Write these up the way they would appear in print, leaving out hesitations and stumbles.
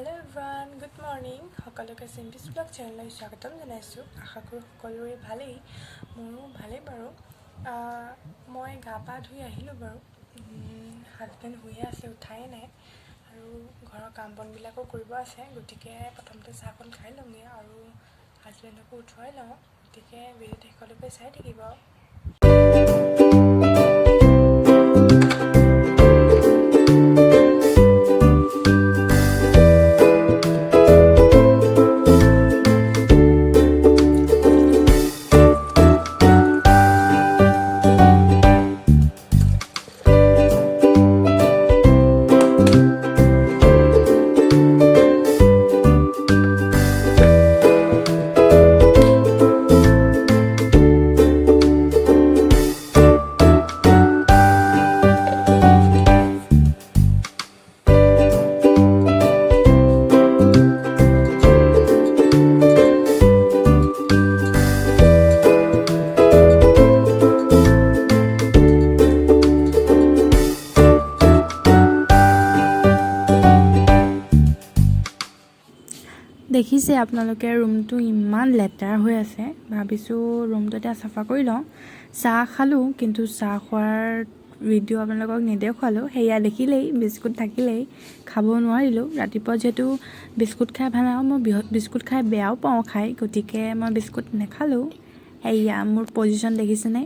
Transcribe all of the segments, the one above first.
Hello everyone, good morning. সকলোকে চিম্পিছ blog চেনেললৈ স্বাগতম জনাইছোঁ। আশা কৰোঁ সকলোৰে ভালেই, মোৰো ভালেই বাৰু। মই গা পা ধুই আহিলোঁ বাৰু। হাজবেণ্ড শুয়ে আছে, উঠাই নাই আৰু ঘৰৰ কাম বনবিলাকো কৰিব আছে, গতিকে প্ৰথমতে চাহকণ খাই লওঁগৈ আৰু হাজবেণ্ডকো উঠুৱাই লওঁ। গতিকে ভিডিঅ'টো শেষলৈকে চাই থাকিব। দেখিছে আপোনালোকে ৰুমটো ইমান লেতেৰা হৈ আছে। ভাবিছোঁ ৰুমটো এতিয়া চাফা কৰি লওঁ। চাহ খালোঁ, কিন্তু চাহ খোৱাৰ ভিডিঅ' আপোনালোকক নেদেখুৱালোঁ। সেয়া দেখিলেই বিস্কুট থাকিলেই খাব নোৱাৰিলোঁ। ৰাতিপুৱা যিহেতু বিস্কুট খাই ভাল নাপাওঁ, মই বিস্কুট খাই বেয়াও পাওঁ খাই, গতিকে মই বিস্কুট নেখালোঁ। এয়া মোৰ পজিশ্যন দেখিছেনে?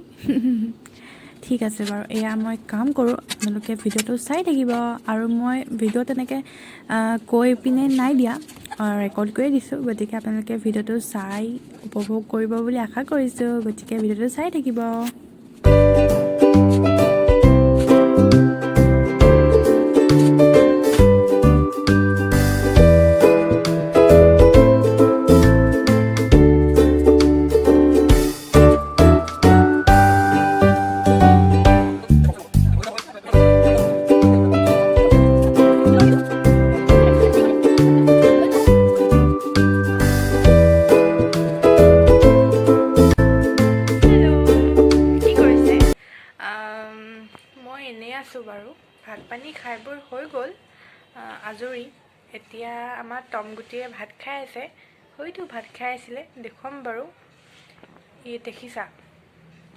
ঠিক আছে বাৰু, এয়া মই কাম কৰোঁ, আপোনালোকে ভিডিঅ'টো চাই থাকিব। আৰু মই ভিডিঅ' তেনেকৈ কৈ পিনে নাই দিয়া, ৰেকৰ্ড কৰি দিছোঁ, গতিকে আপোনালোকে ভিডিঅ'টো চাই উপভোগ কৰিব বুলি আশা কৰিছোঁ। গতিকে ভিডিঅ'টো চাই থাকিব। বাৰু ভাত পানী খাই বৈ হৈ গ'ল, আজৰি। এতিয়া আমাৰ টমগুটিয়ে ভাত খাই আছে, হয়তো ভাত খাই আছিলে, দেখুৱাম বাৰু। ই দেখিছা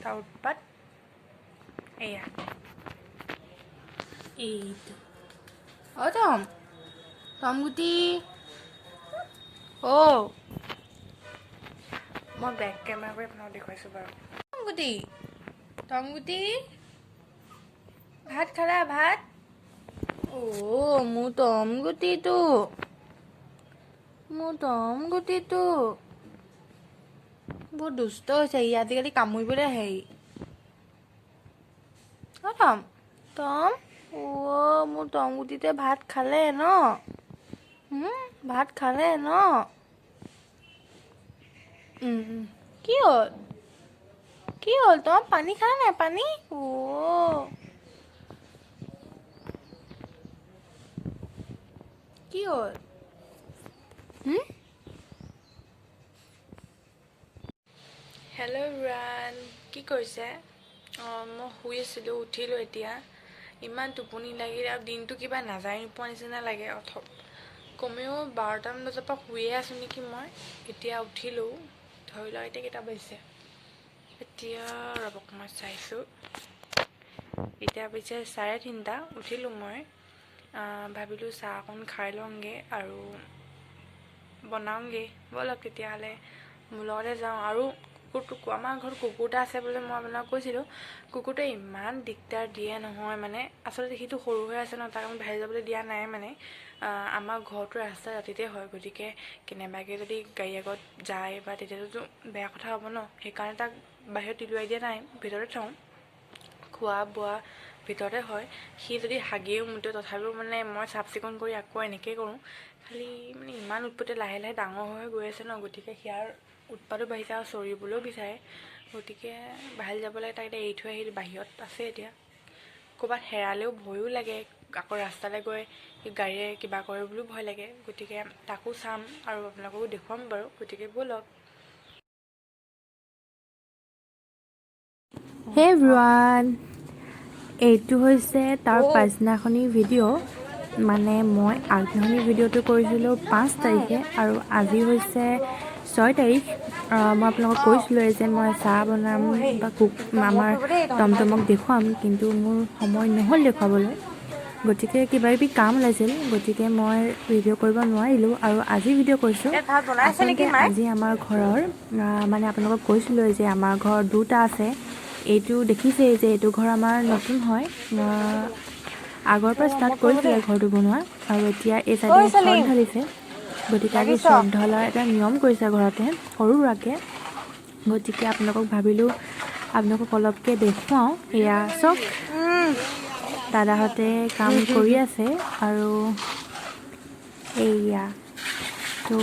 তাৰ উৎপাত, এয়া এইটো টমগুটি মই বেক কেমেৰা কৰি আপোনাক দেখুৱাইছোঁ বাৰু। টমগুটি ভাত খালা? ভাত মোৰ টমগুটিটো বহুত দুষ্ট হৈছে। ই আজিকালি কামুৰিবলৈ আহে। মোৰ টমগুটিতে ভাত খালে ন? ভাত খালে ন? কি হ'ল তম? পানী খালা নাই? পানী কি হ'ল? হেল্ল' এভৰিৱান, কি কৰিছে? মই শুই আছিলোঁ, উঠিলোঁ এতিয়া। ইমান টোপনি লাগিলে আৰু দিনটো কিবা নাযায় নোপোৱা নিচিনা লাগে। কমেও 12টামান বজাৰ পৰা শুয়ে আছোঁ নেকি মই। এতিয়া উঠিলোঁ, ধৰি লওক এতিয়া কেইটা বাজিছে। এতিয়া ৰ'বক মই চাইছোঁ, এতিয়া পিছে 3:30। উঠিলোঁ মই, ভাবিলোঁ চাহ অকণ খাই লওঁগৈ আৰু বনাওঁগৈ। ব'লক তেতিয়াহ'লে মোৰ লগতে যাওঁ। আৰু আমাৰ ঘৰত কুকুৰ এটা আছে বুলি মই আপোনাক কৈছিলোঁ। কুকুৰটোৱে ইমান দিগদাৰ দিয়ে নহয়, মানে আচলতে সিটো সৰু হৈ আছে ন, তাক আমি বাহিৰ যাবলৈ দিয়া নাই। মানে আমাৰ ঘৰটো ৰাস্তা ৰাতিতে হয়, গতিকে কেনেবাকৈ যদি গাড়ী আগত যায় বা তেতিয়াতো বেয়া কথা হ'ব ন। সেইকাৰণে তাক বাহিৰত উলিয়াই দিয়া নাই, ভিতৰতে থওঁ। খোৱা বোৱা ভিতৰতে হয়। সি যদি হাগিও মুতে, তথাপিও মানে মই চাফ চিকুণ কৰি আকৌ এনেকৈ কৰোঁ। খালি মানে ইমান উৎপত্তি, লাহে লাহে ডাঙৰ হৈ গৈ আছে ন, গতিকে সিয়াৰ উৎপাতো বাঢ়িছে আৰু চৰিবলৈও বিচাৰে। গতিকে বাহিৰত যাব লাগে, তাক এতিয়া এৰি থৈ আহিলোঁ। বাহিৰত আছে এতিয়া। ক'ৰবাত হেৰালেও ভয়ো লাগে, আকৌ ৰাস্তালৈ গৈ গাড়ীয়ে কিবা কৰে বুলিও ভয় লাগে। গতিকে তাকো চাম আৰু আপোনালোককো দেখুৱাম বাৰু। গতিকে ব'লক। হে এভৰিৱান, এইটো হৈছে তাৰ পাছদিনাখনি ভিডিঅ'। মানে মই আগদিনাখনি ভিডিঅ'টো কৰিছিলোঁ 5 তাৰিখে আৰু আজি হৈছে 6 তাৰিখ। মই আপোনালোকক কৈছিলোঁৱে যে মই চাহ বনাম বা আমাৰ টমটমক দেখুৱাম, কিন্তু মোৰ সময় নহ'ল দেখুৱাবলৈ। গতিকে কিবাকিবি কাম ওলাইছিল, গতিকে মই ভিডিঅ' কৰিব নোৱাৰিলোঁ আৰু আজি ভিডিঅ' কৰিছোঁ। আচলতে আজি আমাৰ ঘৰৰ মানে আপোনালোকক কৈছিলোঁৱে যে আমাৰ ঘৰ দুটা আছে। এইটো দেখিছেই যে এইটো ঘৰ আমাৰ নতুন হয়, আগৰ পৰা ষ্টাৰ্ট কৰিছিলে ঘৰটো বনোৱা, আৰু এতিয়া এই চাইডে চট ঢালিছে। গতিকে আজি চট ঢলাৰ এটা নিয়ম কৰিছে ঘৰতে সৰু সুৰাকৈ। গতিকে আপোনালোকক অলপকৈ দেখুৱাওঁ। এয়া চাওক, দাদাহঁতে কাম কৰি আছে আৰু এইয়া তো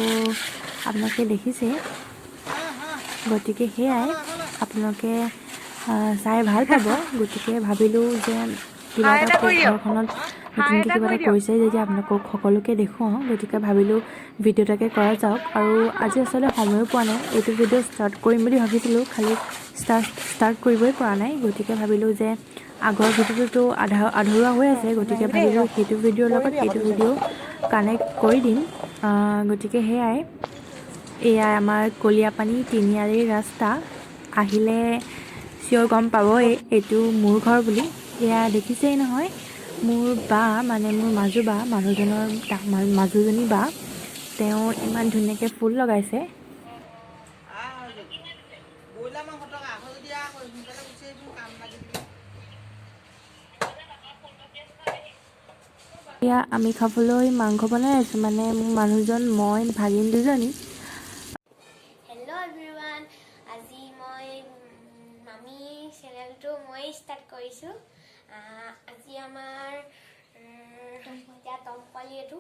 আপোনালোকে দেখিছে। গতিকে সেয়াই আপোনালোকে চাই ভাল পাব। গতিকে ভাবিলোঁ যে কিবা এটা ঘৰখনত নতুনকৈ কিবা এটা কৰিছে যদি আপোনালোকক সকলোকে দেখুৱাওঁ, গতিকে ভাবিলোঁ ভিডিঅ' এটাকে কৰা যাওক। আৰু আজি আচলতে সময়ো পোৱা নাই, এইটো ভিডিঅ' ষ্টাৰ্ট কৰিম বুলি ভাবিছিলোঁ, খালি ষ্টাৰ্ট কৰিবই পৰা নাই। গতিকে ভাবিলোঁ যে আগৰ ভিডিঅ'টোতো আধৰুৱা হৈ আছে, গতিকে ভাবিলোঁ সেইটো ভিডিঅ'ৰ লগত এইটো ভিডিঅ' কানেক্ট কৰি দিম। গতিকে সেয়াই, এয়াই আমাৰ কলীয়াপানী তিনিআলিৰ ৰাস্তা। আহিলে চিঞৰ গম পাবই এইটো মোৰ ঘৰ বুলি। এয়া দেখিছেই নহয়, মোৰ বা মানে মোৰ মাজু বা, মাজুজনী বা, তেওঁ ইমান ধুনীয়াকৈ ফুল লগাইছে। এয়া আমি খাবলৈ মাংস বনাই আছোঁ, মানে মোৰ মানুহজন, মই, ভাগিন দুজনী। হেল্ল' এভৰিৱান, আজি মই মামী চেনেলটো মই ষ্টাৰ্ট কৰিছোঁ। আজি আমাৰ এতিয়া টমপালি এইটো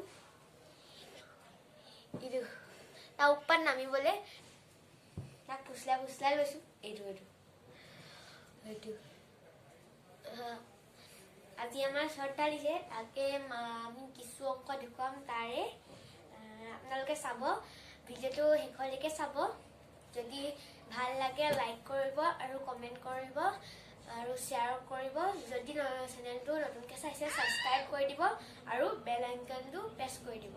তাৰ ওপৰত নামিবলৈ তাক ফুচলাই লৈছোঁ। এইটো আজি আমাৰ চট ঢালিছে, তাকে আমি কিছু অংশ দেখুৱাম তাৰে। আপোনালোকে চাব, ভিডিঅ'টো শেষলৈকে চাব। যদি ভাল লাগে লাইক কৰিব আৰু কমেণ্ট কৰিব আৰু শ্বেয়াৰ কৰিব। যদি চেনেলটো নতুনকৈ চাইছে ছাবস্ক্ৰাইব কৰি দিব আৰু বেল আইকনটো প্ৰেছ কৰি দিব।